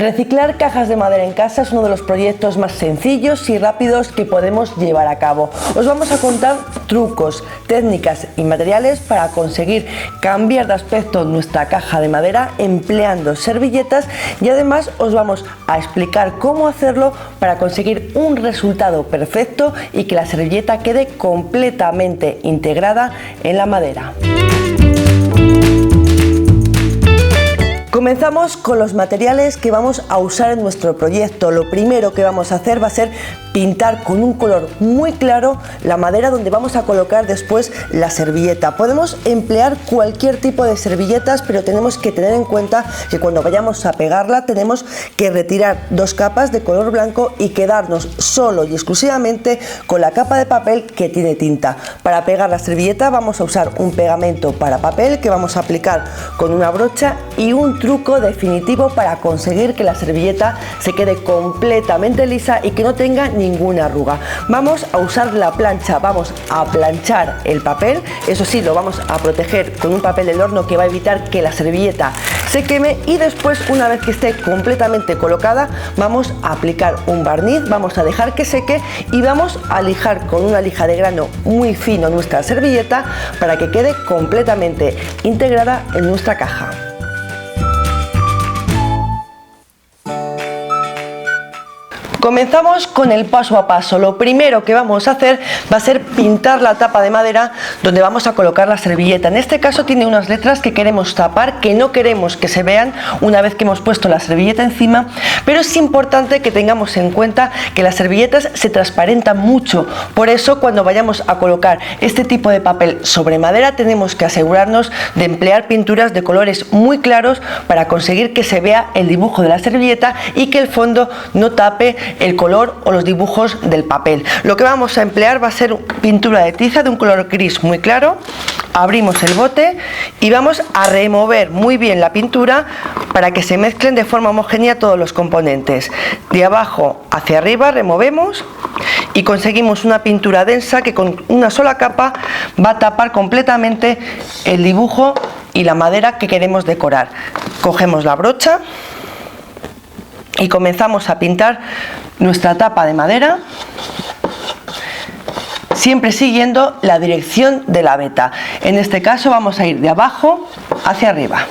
Reciclar cajas de madera en casa es uno de los proyectos más sencillos y rápidos que podemos llevar a cabo. Os vamos a contar trucos, técnicas y materiales para conseguir cambiar de aspecto nuestra caja de madera empleando servilletas, y además os vamos a explicar cómo hacerlo para conseguir un resultado perfecto y que la servilleta quede completamente integrada en la madera. Comenzamos con los materiales que vamos a usar en nuestro proyecto. Lo primero que vamos a hacer va a ser pintar con un color muy claro la madera donde vamos a colocar después la servilleta. Podemos emplear cualquier tipo de servilletas, pero tenemos que tener en cuenta que cuando vayamos a pegarla tenemos que retirar dos capas de color blanco y quedarnos solo y exclusivamente con la capa de papel que tiene tinta. Para pegar la servilleta vamos a usar un pegamento para papel que vamos a aplicar con una brocha y un truco definitivo para conseguir que la servilleta se quede completamente lisa y que no tenga ninguna arruga. Vamos a usar la plancha, vamos a planchar el papel, eso sí, lo vamos a proteger con un papel del horno que va a evitar que la servilleta se queme, y después, una vez que esté completamente colocada, vamos a aplicar un barniz, vamos a dejar que seque y vamos a lijar con una lija de grano muy fino nuestra servilleta para que quede completamente integrada en nuestra caja. Comenzamos con el paso a paso. Lo primero que vamos a hacer va a ser pintar la tapa de madera donde vamos a colocar la servilleta. En este caso tiene unas letras que queremos tapar, que no queremos que se vean una vez que hemos puesto la servilleta encima, pero es importante que tengamos en cuenta que las servilletas se transparentan mucho. Por eso, cuando vayamos a colocar este tipo de papel sobre madera, tenemos que asegurarnos de emplear pinturas de colores muy claros para conseguir que se vea el dibujo de la servilleta y que el fondo no tape el color o los dibujos del papel. Lo que vamos a emplear va a ser pintura de tiza de un color gris muy claro. Abrimos el bote y vamos a remover muy bien la pintura para que se mezclen de forma homogénea todos los componentes. De abajo hacia arriba removemos y conseguimos una pintura densa que con una sola capa va a tapar completamente el dibujo y la madera que queremos decorar. Cogemos la brocha y comenzamos a pintar nuestra tapa de madera, siempre siguiendo la dirección de la veta. En este caso vamos a ir de abajo hacia arriba.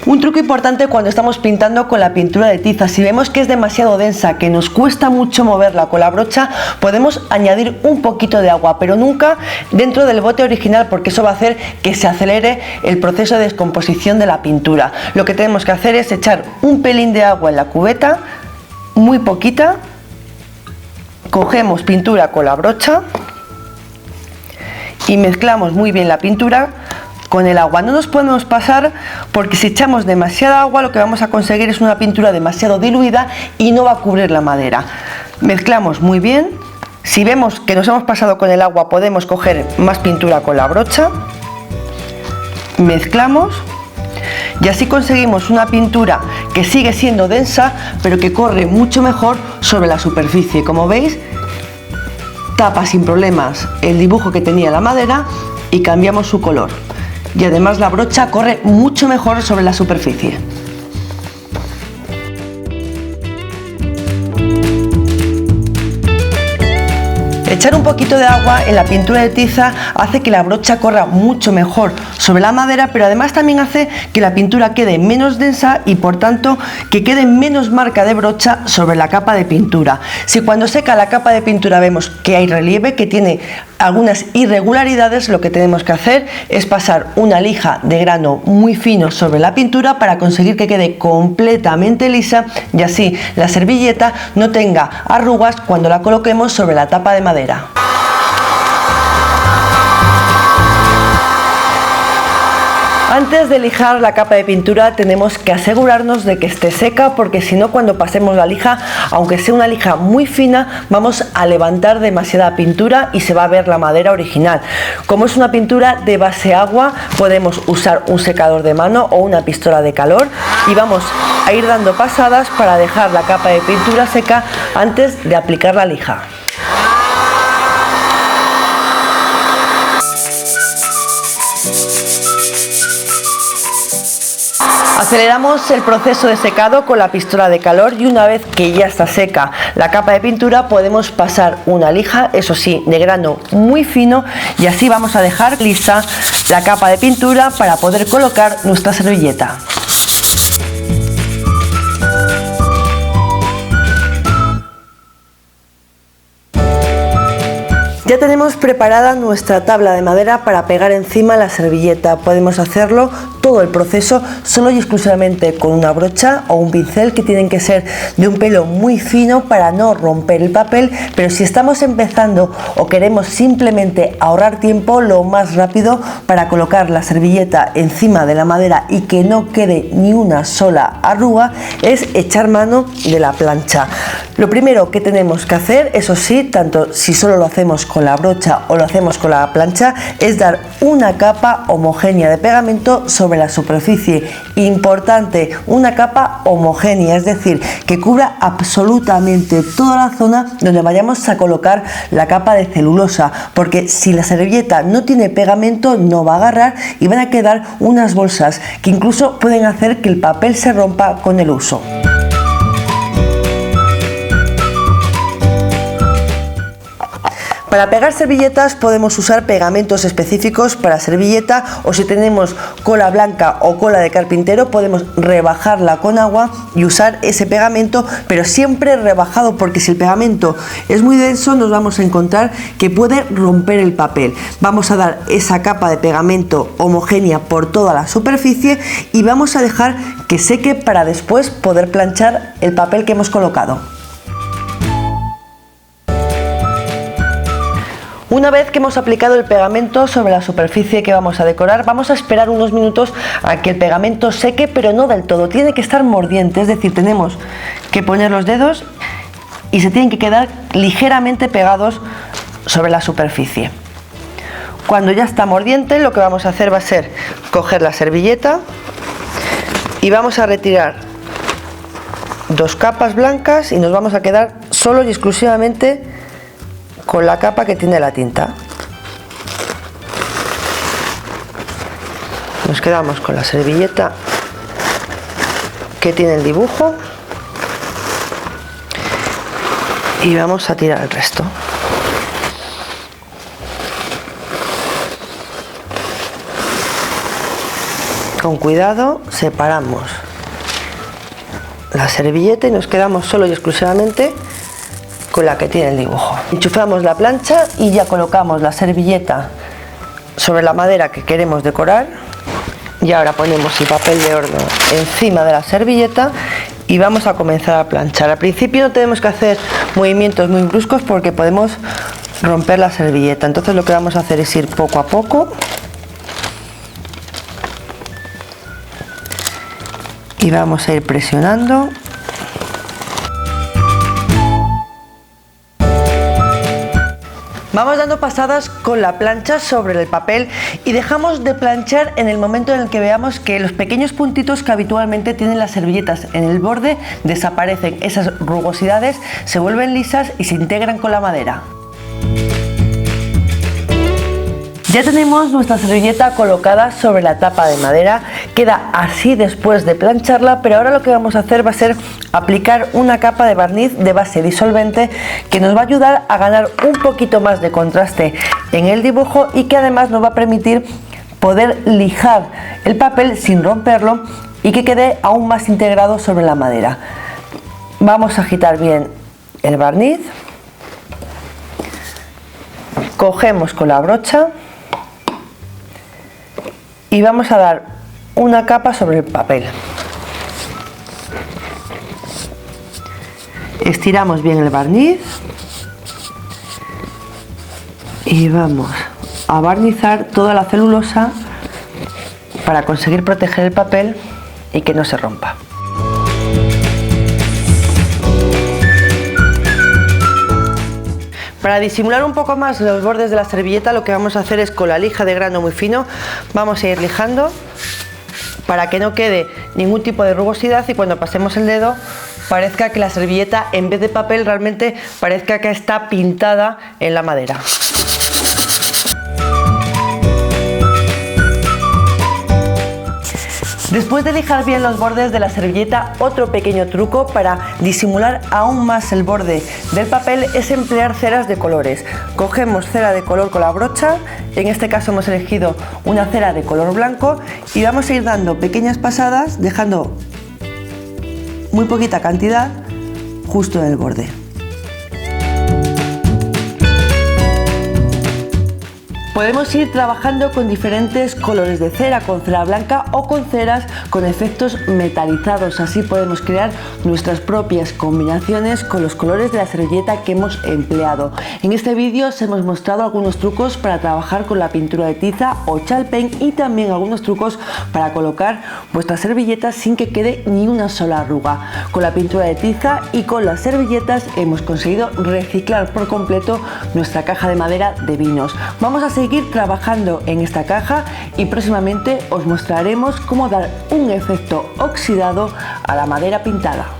Un truco importante cuando estamos pintando con la pintura de tiza: si vemos que es demasiado densa, que nos cuesta mucho moverla con la brocha, podemos añadir un poquito de agua, pero nunca dentro del bote original, porque eso va a hacer que se acelere el proceso de descomposición de la pintura. Lo que tenemos que hacer es echar un pelín de agua en la cubeta, muy poquita, cogemos pintura con la brocha y mezclamos muy bien la pintura con el agua. No nos podemos pasar, porque si echamos demasiada agua lo que vamos a conseguir es una pintura demasiado diluida y no va a cubrir la madera. Mezclamos muy bien. Si vemos que nos hemos pasado con el agua, podemos coger más pintura con la brocha, mezclamos y así conseguimos una pintura que sigue siendo densa pero que corre mucho mejor sobre la superficie. Como veis, tapa sin problemas el dibujo que tenía la madera y cambiamos su color. Y además la brocha corre mucho mejor sobre la superficie. Echar un poquito de agua en la pintura de tiza hace que la brocha corra mucho mejor sobre la madera, pero además también hace que la pintura quede menos densa y por tanto que quede menos marca de brocha sobre la capa de pintura. Si cuando seca la capa de pintura vemos que hay relieve, que tiene algunas irregularidades, lo que tenemos que hacer es pasar una lija de grano muy fino sobre la pintura para conseguir que quede completamente lisa y así la servilleta no tenga arrugas cuando la coloquemos sobre la tapa de madera. Antes de lijar la capa de pintura tenemos que asegurarnos de que esté seca, porque si no, cuando pasemos la lija, aunque sea una lija muy fina, vamos a levantar demasiada pintura y se va a ver la madera original. Como es una pintura de base agua, podemos usar un secador de mano o una pistola de calor y vamos a ir dando pasadas para dejar la capa de pintura seca antes de aplicar la lija. Aceleramos el proceso de secado con la pistola de calor y una vez que ya está seca la capa de pintura podemos pasar una lija, eso sí, de grano muy fino, y así vamos a dejar lisa la capa de pintura para poder colocar nuestra servilleta. Ya tenemos preparada nuestra tabla de madera para pegar encima la servilleta. Podemos hacerlo todo el proceso solo y exclusivamente con una brocha o un pincel, que tienen que ser de un pelo muy fino para no romper el papel, pero si estamos empezando o queremos simplemente ahorrar tiempo, lo más rápido para colocar la servilleta encima de la madera y que no quede ni una sola arruga es echar mano de la plancha. Lo primero que tenemos que hacer, eso sí, tanto si solo lo hacemos con la brocha o lo hacemos con la plancha, es dar una capa homogénea de pegamento sobre la superficie. Importante, una capa homogénea, es decir, que cubra absolutamente toda la zona donde vayamos a colocar la capa de celulosa, porque si la servilleta no tiene pegamento no va a agarrar y van a quedar unas bolsas que incluso pueden hacer que el papel se rompa con el uso. Para pegar servilletas podemos usar pegamentos específicos para servilleta, o si tenemos cola blanca o cola de carpintero podemos rebajarla con agua y usar ese pegamento, pero siempre rebajado, porque si el pegamento es muy denso nos vamos a encontrar que puede romper el papel. Vamos a dar esa capa de pegamento homogénea por toda la superficie y vamos a dejar que seque para después poder planchar el papel que hemos colocado. Una vez que hemos aplicado el pegamento sobre la superficie que vamos a decorar, vamos a esperar unos minutos a que el pegamento seque, pero no del todo, tiene que estar mordiente, es decir, tenemos que poner los dedos y se tienen que quedar ligeramente pegados sobre la superficie. Cuando ya está mordiente, lo que vamos a hacer va a ser coger la servilleta y vamos a retirar dos capas blancas y nos vamos a quedar solo y exclusivamente con la capa que tiene la tinta. Nos quedamos con la servilleta que tiene el dibujo y vamos a tirar el resto. Con cuidado separamos la servilleta y nos quedamos solo y exclusivamente con la que tiene el dibujo. Enchufamos la plancha y ya colocamos la servilleta sobre la madera que queremos decorar, y ahora ponemos el papel de horno encima de la servilleta y vamos a comenzar a planchar. Al principio no tenemos que hacer movimientos muy bruscos porque podemos romper la servilleta, entonces lo que vamos a hacer es ir poco a poco y vamos a ir presionando. Vamos dando pasadas con la plancha sobre el papel y dejamos de planchar en el momento en el que veamos que los pequeños puntitos que habitualmente tienen las servilletas en el borde desaparecen, esas rugosidades se vuelven lisas y se integran con la madera. Ya tenemos nuestra servilleta colocada sobre la tapa de madera, queda así después de plancharla, pero ahora lo que vamos a hacer va a ser aplicar una capa de barniz de base disolvente que nos va a ayudar a ganar un poquito más de contraste en el dibujo y que además nos va a permitir poder lijar el papel sin romperlo y que quede aún más integrado sobre la madera. Vamos a agitar bien el barniz, cogemos con la brocha y vamos a dar una capa sobre el papel. Estiramos bien el barniz y vamos a barnizar toda la celulosa para conseguir proteger el papel y que no se rompa. Para disimular un poco más los bordes de la servilleta, lo que vamos a hacer es, con la lija de grano muy fino, vamos a ir lijando para que no quede ningún tipo de rugosidad y cuando pasemos el dedo parezca que la servilleta, en vez de papel, realmente parezca que está pintada en la madera. Después de lijar bien los bordes de la servilleta, otro pequeño truco para disimular aún más el borde del papel es emplear ceras de colores. Cogemos cera de color con la brocha, en este caso hemos elegido una cera de color blanco y vamos a ir dando pequeñas pasadas, dejando muy poquita cantidad justo en el borde. Podemos ir trabajando con diferentes colores de cera, con cera blanca o con ceras con efectos metalizados. Así podemos crear nuestras propias combinaciones con los colores de la servilleta que hemos empleado. En este vídeo os hemos mostrado algunos trucos para trabajar con la pintura de tiza o chalk paint y también algunos trucos para colocar vuestras servilletas sin que quede ni una sola arruga. Con la pintura de tiza y con las servilletas hemos conseguido reciclar por completo nuestra caja de madera de vinos. Vamos a seguir trabajando en esta caja y próximamente os mostraremos cómo dar un efecto oxidado a la madera pintada.